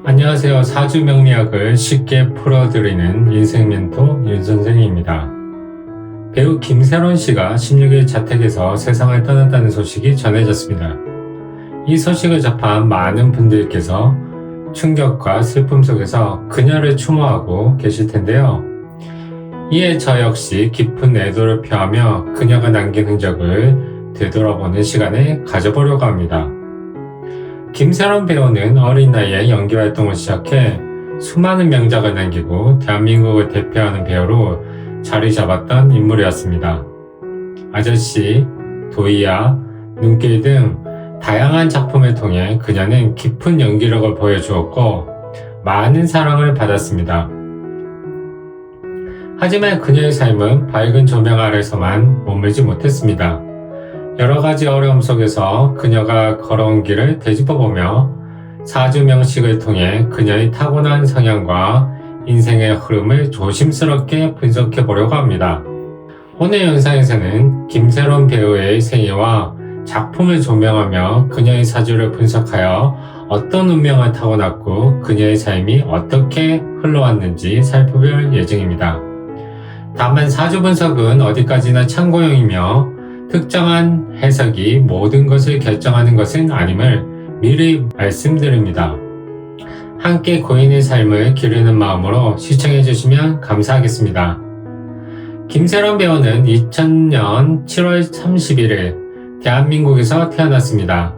안녕하세요. 사주 명리학을 쉽게 풀어드리는 인생 멘토 윤 선생입니다. 배우 김세론 씨가 16일 자택에서 세상을 떠났다는 소식이 전해졌습니다. 이 소식을 접한 많은 분들께서 충격과 슬픔 속에서 그녀를 추모하고 계실 텐데요. 이에 저 역시 깊은 애도를 표하며 그녀가 남긴 흔적을 되돌아보는 시간을 가져보려고 합니다. 김세론 배우는 어린 나이에 연기 활동을 시작해 수많은 명작을 남기고 대한민국을 대표하는 배우로 자리 잡았던 인물이었습니다. 아저씨, 도이야, 눈길 등 다양한 작품을 통해 그녀는 깊은 연기력을 보여주었고 많은 사랑을 받았습니다. 하지만 그녀의 삶은 밝은 조명 아래서만 머물지 못했습니다. 여러가지 어려움 속에서 그녀가 걸어온 길을 되짚어보며 사주 명식을 통해 그녀의 타고난 성향과 인생의 흐름을 조심스럽게 분석해 보려고 합니다. 오늘 영상에서는 김세론 배우의 생애와 작품을 조명하며 그녀의 사주를 분석하여 어떤 운명을 타고났고 그녀의 삶이 어떻게 흘러왔는지 살펴볼 예정입니다. 다만 사주 분석은 어디까지나 참고용이며 특정한 해석이 모든 것을 결정하는 것은 아님을 미리 말씀드립니다. 함께 고인의 삶을 기르는 마음으로 시청해주시면 감사하겠습니다. 김세론 배우는 2000년 7월 31일 대한민국에서 태어났습니다.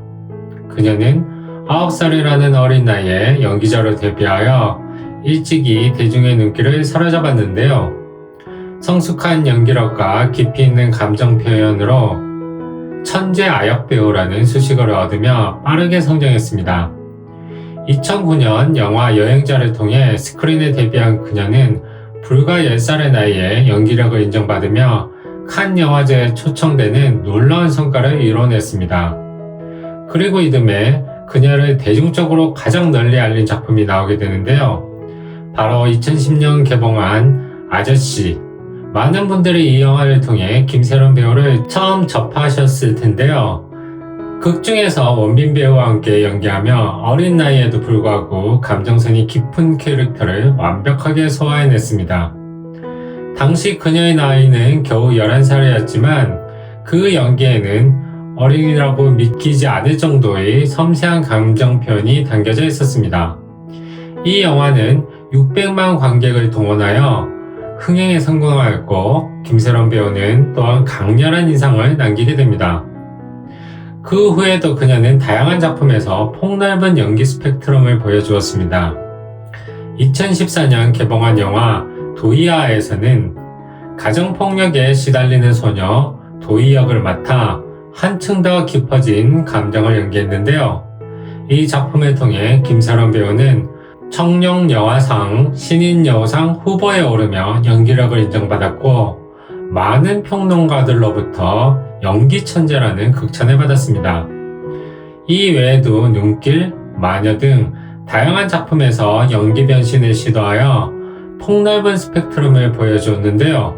그녀는 9살이라는 어린 나이에 연기자로 데뷔하여 일찍이 대중의 눈길을 사로잡았는데요. 성숙한 연기력과 깊이 있는 감정 표현으로 천재 아역 배우라는 수식어를 얻으며 빠르게 성장했습니다. 2009년 영화 여행자를 통해 스크린에 데뷔한 그녀는 불과 10살의 나이에 연기력을 인정받으며 칸 영화제에 초청되는 놀라운 성과를 이뤄냈습니다. 그리고 이듬해 그녀를 대중적으로 가장 널리 알린 작품이 나오게 되는데요. 바로 2010년 개봉한 아저씨. 많은 분들이 이 영화를 통해 김세론 배우를 처음 접하셨을 텐데요. 극 중에서 원빈 배우와 함께 연기하며 어린 나이에도 불구하고 감정선이 깊은 캐릭터를 완벽하게 소화해냈습니다. 당시 그녀의 나이는 겨우 11살이었지만 그 연기에는 어린이라고 믿기지 않을 정도의 섬세한 감정 표현이 담겨져 있었습니다. 이 영화는 600만 관객을 동원하여 흥행에 성공하였고 김세론 배우는 또한 강렬한 인상을 남기게 됩니다. 그 후에도 그녀는 다양한 작품에서 폭넓은 연기 스펙트럼을 보여주었습니다. 2014년 개봉한 영화 도이아에서는 가정폭력에 시달리는 소녀 도이 역을 맡아 한층 더 깊어진 감정을 연기했는데요. 이 작품을 통해 김세론 배우는 청룡영화상 신인여우상 후보에 오르며 연기력을 인정받았고 많은 평론가들로부터 연기 천재라는 극찬을 받았습니다. 이 외에도 눈길, 마녀 등 다양한 작품에서 연기 변신을 시도하여 폭넓은 스펙트럼을 보여주었는데요.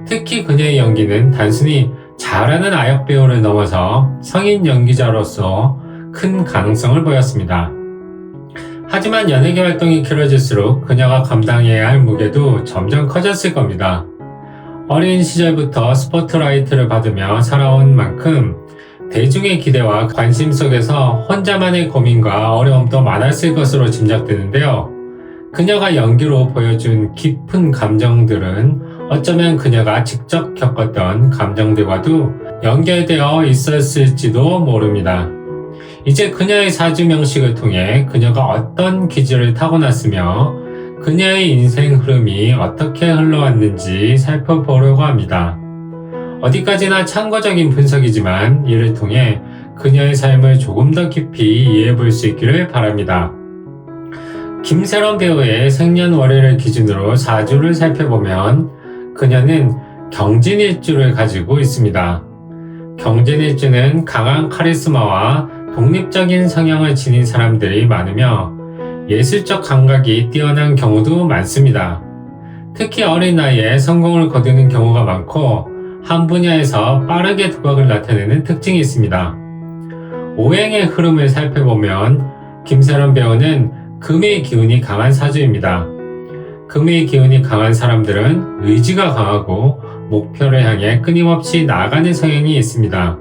특히 그녀의 연기는 단순히 잘하는 아역 배우를 넘어서 성인 연기자로서 큰 가능성을 보였습니다. 하지만 연예계 활동이 길어질수록 그녀가 감당해야 할 무게도 점점 커졌을 겁니다. 어린 시절부터 스포트라이트를 받으며 살아온 만큼 대중의 기대와 관심 속에서 혼자만의 고민과 어려움도 많았을 것으로 짐작되는데요. 그녀가 연기로 보여준 깊은 감정들은 어쩌면 그녀가 직접 겪었던 감정들과도 연결되어 있었을지도 모릅니다. 이제 그녀의 사주 명식을 통해 그녀가 어떤 기질을 타고났으며 그녀의 인생 흐름이 어떻게 흘러왔는지 살펴보려고 합니다. 어디까지나 참고적인 분석이지만 이를 통해 그녀의 삶을 조금 더 깊이 이해해 볼 수 있기를 바랍니다. 김세론 배우의 생년월일을 기준으로 사주를 살펴보면 그녀는 경진일주를 가지고 있습니다. 경진일주는 강한 카리스마와 독립적인 성향을 지닌 사람들이 많으며 예술적 감각이 뛰어난 경우도 많습니다. 특히 어린 나이에 성공을 거두는 경우가 많고 한 분야에서 빠르게 두각을 나타내는 특징이 있습니다. 오행의 흐름을 살펴보면 김세론 배우는 금의 기운이 강한 사주입니다. 금의 기운이 강한 사람들은 의지가 강하고 목표를 향해 끊임없이 나아가는 성향이 있습니다.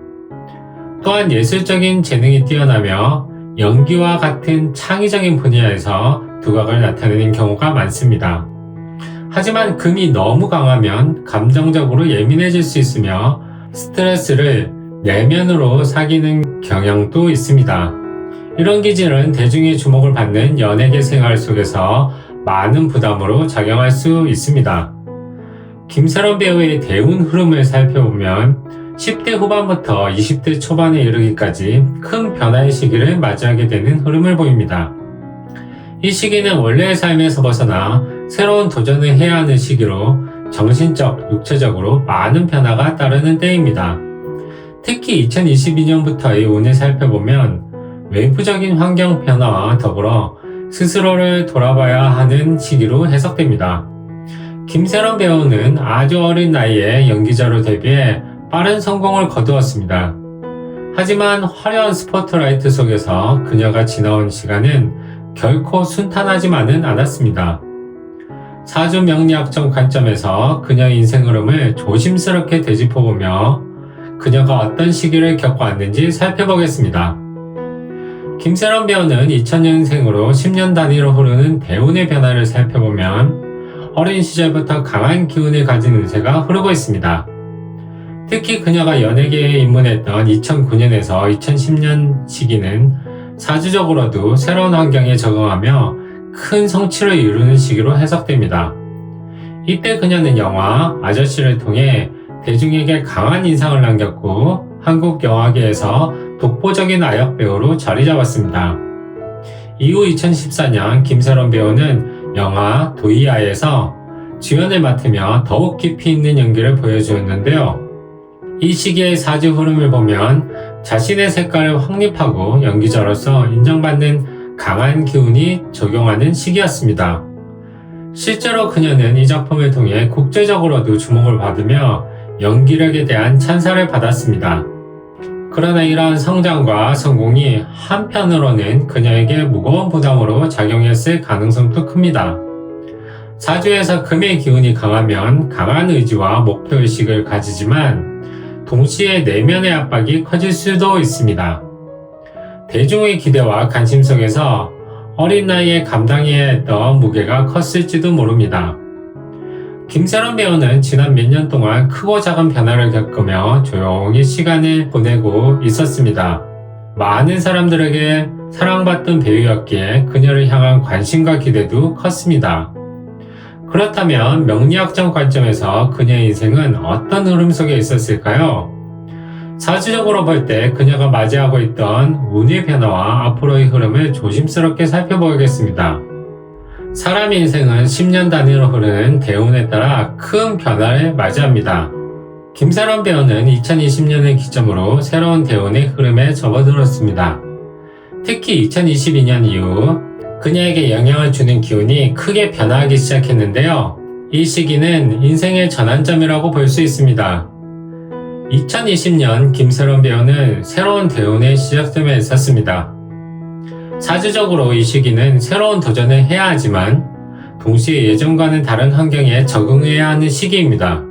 또한 예술적인 재능이 뛰어나며 연기와 같은 창의적인 분야에서 두각을 나타내는 경우가 많습니다. 하지만 금이 너무 강하면 감정적으로 예민해질 수 있으며 스트레스를 내면으로 사귀는 경향도 있습니다. 이런 기질은 대중의 주목을 받는 연예계 생활 속에서 많은 부담으로 작용할 수 있습니다. 김세론 배우의 대운 흐름을 살펴보면 10대 후반부터 20대 초반에 이르기까지 큰 변화의 시기를 맞이하게 되는 흐름을 보입니다. 이 시기는 원래의 삶에서 벗어나 새로운 도전을 해야 하는 시기로 정신적, 육체적으로 많은 변화가 따르는 때입니다. 특히 2022년부터의 운을 살펴보면 외부적인 환경 변화와 더불어 스스로를 돌아봐야 하는 시기로 해석됩니다. 김세론 배우는 아주 어린 나이에 연기자로 데뷔해 빠른 성공을 거두었습니다. 하지만 화려한 스포트라이트 속에서 그녀가 지나온 시간은 결코 순탄하지만은 않았습니다. 사주 명리학적 관점에서 그녀의 인생 흐름을 조심스럽게 되짚어보며 그녀가 어떤 시기를 겪어왔는지 살펴보겠습니다. 김세론 배우는 2000년생으로 10년 단위로 흐르는 대운의 변화를 살펴보면 어린 시절부터 강한 기운을 가진 운세가 흐르고 있습니다. 특히 그녀가 연예계에 입문했던 2009년에서 2010년 시기는 사주적으로도 새로운 환경에 적응하며 큰 성취를 이루는 시기로 해석됩니다. 이때 그녀는 영화 아저씨를 통해 대중에게 강한 인상을 남겼고 한국 영화계에서 독보적인 아역 배우로 자리 잡았습니다. 이후 2014년 김세론 배우는 영화 도이아에서 주연을 맡으며 더욱 깊이 있는 연기를 보여주었는데요. 이 시기의 사주 흐름을 보면 자신의 색깔을 확립하고 연기자로서 인정받는 강한 기운이 적용하는 시기였습니다. 실제로 그녀는 이 작품을 통해 국제적으로도 주목을 받으며 연기력에 대한 찬사를 받았습니다. 그러나 이러한 성장과 성공이 한편으로는 그녀에게 무거운 부담으로 작용했을 가능성도 큽니다. 사주에서 금의 기운이 강하면 강한 의지와 목표의식을 가지지만 동시에 내면의 압박이 커질 수도 있습니다. 대중의 기대와 관심 속에서 어린 나이에 감당해야 했던 무게가 컸을지도 모릅니다. 김세론 배우는 지난 몇 년 동안 크고 작은 변화를 겪으며 조용히 시간을 보내고 있었습니다. 많은 사람들에게 사랑받던 배우였기에 그녀를 향한 관심과 기대도 컸습니다. 그렇다면 명리학적 관점에서 그녀의 인생은 어떤 흐름 속에 있었을까요? 사주적으로 볼 때 그녀가 맞이하고 있던 운의 변화와 앞으로의 흐름을 조심스럽게 살펴보겠습니다. 사람 인생은 10년 단위로 흐르는 대운에 따라 큰 변화를 맞이합니다. 김세론 배우는 2020년을 기점으로 새로운 대운의 흐름에 접어들었습니다. 특히 2022년 이후 그녀에게 영향을 주는 기운이 크게 변화하기 시작했는데요. 이 시기는 인생의 전환점이라고 볼 수 있습니다. 2020년 김세론 배우는 새로운 대운의 시작점에 있었습니다. 사주적으로 이 시기는 새로운 도전을 해야 하지만 동시에 예전과는 다른 환경에 적응해야 하는 시기입니다.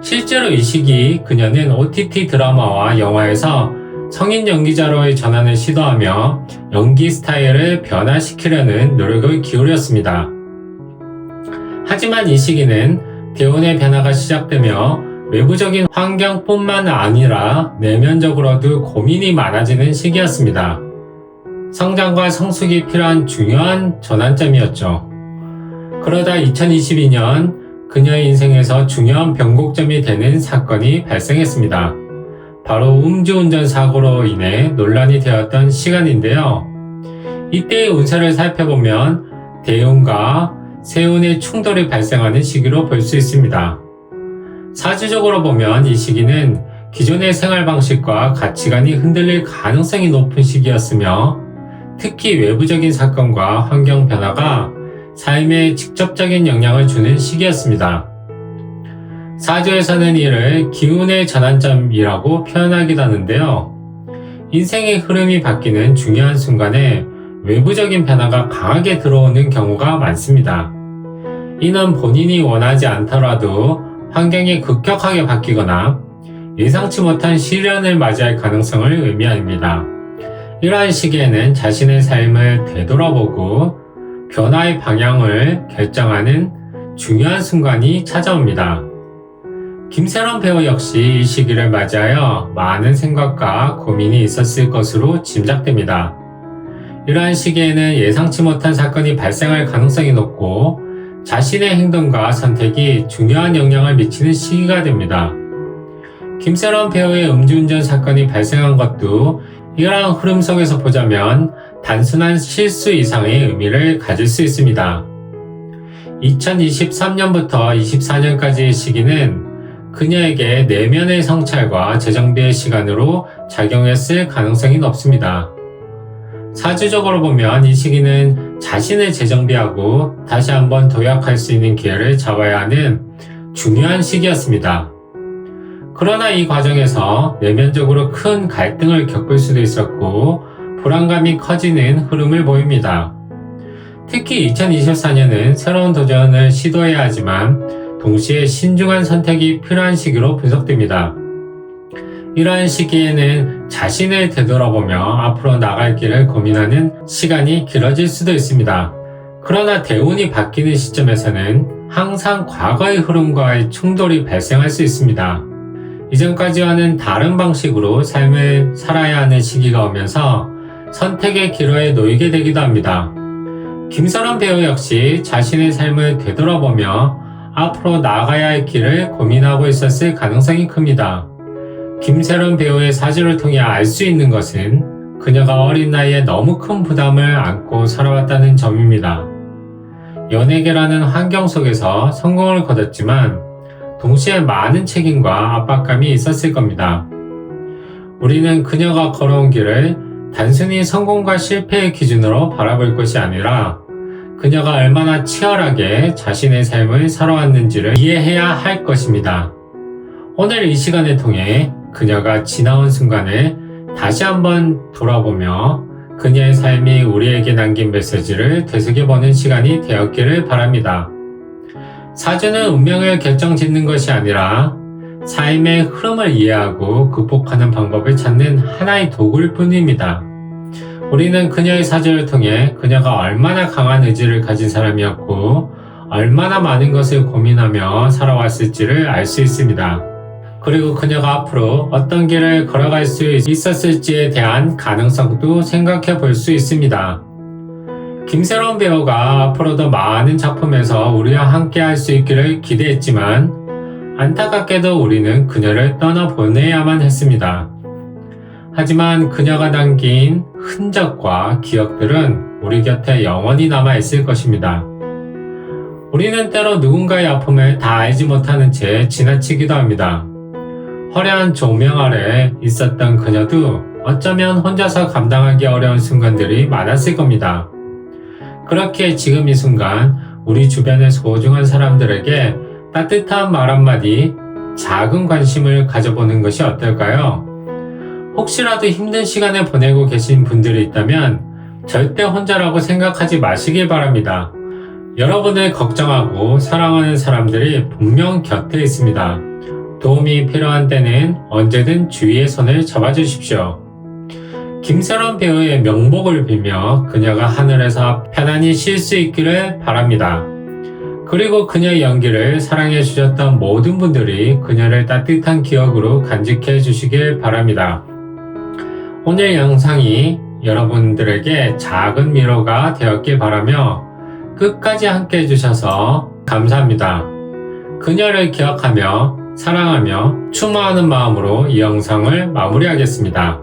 실제로 이 시기 그녀는 OTT 드라마와 영화에서 성인 연기자로의 전환을 시도하며 연기 스타일을 변화시키려는 노력을 기울였습니다. 하지만 이 시기는 대운의 변화가 시작되며 외부적인 환경뿐만 아니라 내면적으로도 고민이 많아지는 시기였습니다. 성장과 성숙이 필요한 중요한 전환점이었죠. 그러다 2022년 그녀의 인생에서 중요한 변곡점이 되는 사건이 발생했습니다. 바로 음주운전 사고로 인해 논란이 되었던 시간인데요. 이때의 운세를 살펴보면 대운과 세운의 충돌이 발생하는 시기로 볼 수 있습니다. 사주적으로 보면 이 시기는 기존의 생활 방식과 가치관이 흔들릴 가능성이 높은 시기였으며 특히 외부적인 사건과 환경 변화가 삶에 직접적인 영향을 주는 시기였습니다. 사주에서는 이를 기운의 전환점이라고 표현하기도 하는데요. 인생의 흐름이 바뀌는 중요한 순간에 외부적인 변화가 강하게 들어오는 경우가 많습니다. 이는 본인이 원하지 않더라도 환경이 급격하게 바뀌거나 예상치 못한 시련을 맞이할 가능성을 의미합니다. 이러한 시기에는 자신의 삶을 되돌아보고 변화의 방향을 결정하는 중요한 순간이 찾아옵니다. 김세론 배우 역시 이 시기를 맞이하여 많은 생각과 고민이 있었을 것으로 짐작됩니다. 이러한 시기에는 예상치 못한 사건이 발생할 가능성이 높고 자신의 행동과 선택이 중요한 영향을 미치는 시기가 됩니다. 김세론 배우의 음주운전 사건이 발생한 것도 이러한 흐름 속에서 보자면 단순한 실수 이상의 의미를 가질 수 있습니다. 2023년부터 24년까지의 시기는 그녀에게 내면의 성찰과 재정비의 시간으로 작용했을 가능성이 높습니다. 사주적으로 보면 이 시기는 자신을 재정비하고 다시 한번 도약할 수 있는 기회를 잡아야 하는 중요한 시기였습니다. 그러나 이 과정에서 내면적으로 큰 갈등을 겪을 수도 있었고 불안감이 커지는 흐름을 보입니다. 특히 2024년은 새로운 도전을 시도해야 하지만 동시에 신중한 선택이 필요한 시기로 분석됩니다. 이러한 시기에는 자신을 되돌아보며 앞으로 나갈 길을 고민하는 시간이 길어질 수도 있습니다. 그러나 대운이 바뀌는 시점에서는 항상 과거의 흐름과의 충돌이 발생할 수 있습니다. 이전까지와는 다른 방식으로 삶을 살아야 하는 시기가 오면서 선택의 기로에 놓이게 되기도 합니다. 김세론 배우 역시 자신의 삶을 되돌아보며 앞으로 나아가야 할 길을 고민하고 있었을 가능성이 큽니다. 김세론 배우의 사주를 통해 알 수 있는 것은 그녀가 어린 나이에 너무 큰 부담을 안고 살아왔다는 점입니다. 연예계라는 환경 속에서 성공을 거뒀지만 동시에 많은 책임과 압박감이 있었을 겁니다. 우리는 그녀가 걸어온 길을 단순히 성공과 실패의 기준으로 바라볼 것이 아니라 그녀가 얼마나 치열하게 자신의 삶을 살아왔는지를 이해해야 할 것입니다. 오늘 이 시간을 통해 그녀가 지나온 순간을 다시 한번 돌아보며 그녀의 삶이 우리에게 남긴 메시지를 되새겨보는 시간이 되었기를 바랍니다. 사주는 운명을 결정짓는 것이 아니라 삶의 흐름을 이해하고 극복하는 방법을 찾는 하나의 도구일 뿐입니다. 우리는 그녀의 사주를 통해 그녀가 얼마나 강한 의지를 가진 사람이었고 얼마나 많은 것을 고민하며 살아왔을지를 알 수 있습니다. 그리고 그녀가 앞으로 어떤 길을 걸어갈 수 있었을지에 대한 가능성도 생각해 볼 수 있습니다. 김세론 배우가 앞으로도 많은 작품에서 우리와 함께 할 수 있기를 기대했지만 안타깝게도 우리는 그녀를 떠나보내야만 했습니다. 하지만 그녀가 남긴 흔적과 기억들은 우리 곁에 영원히 남아있을 것입니다. 우리는 때로 누군가의 아픔을 다 알지 못하는 채 지나치기도 합니다. 화려한 조명 아래 있었던 그녀도 어쩌면 혼자서 감당하기 어려운 순간들이 많았을 겁니다. 그렇게 지금 이 순간 우리 주변의 소중한 사람들에게 따뜻한 말 한마디, 작은 관심을 가져보는 것이 어떨까요? 혹시라도 힘든 시간을 보내고 계신 분들이 있다면 절대 혼자라고 생각하지 마시길 바랍니다. 여러분을 걱정하고 사랑하는 사람들이 분명 곁에 있습니다. 도움이 필요한 때는 언제든 주위의 손을 잡아주십시오. 김세론 배우의 명복을 빌며 그녀가 하늘에서 편안히 쉴 수 있기를 바랍니다. 그리고 그녀의 연기를 사랑해 주셨던 모든 분들이 그녀를 따뜻한 기억으로 간직해 주시길 바랍니다. 오늘 영상이 여러분들에게 작은 위로가 되었길 바라며 끝까지 함께 해주셔서 감사합니다. 그녀를 기억하며 사랑하며 추모하는 마음으로 이 영상을 마무리하겠습니다.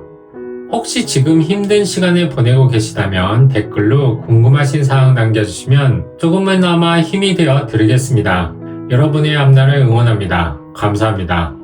혹시 지금 힘든 시간을 보내고 계시다면 댓글로 궁금하신 사항 남겨주시면 조금은나마 힘이 되어 드리겠습니다. 여러분의 앞날을 응원합니다. 감사합니다.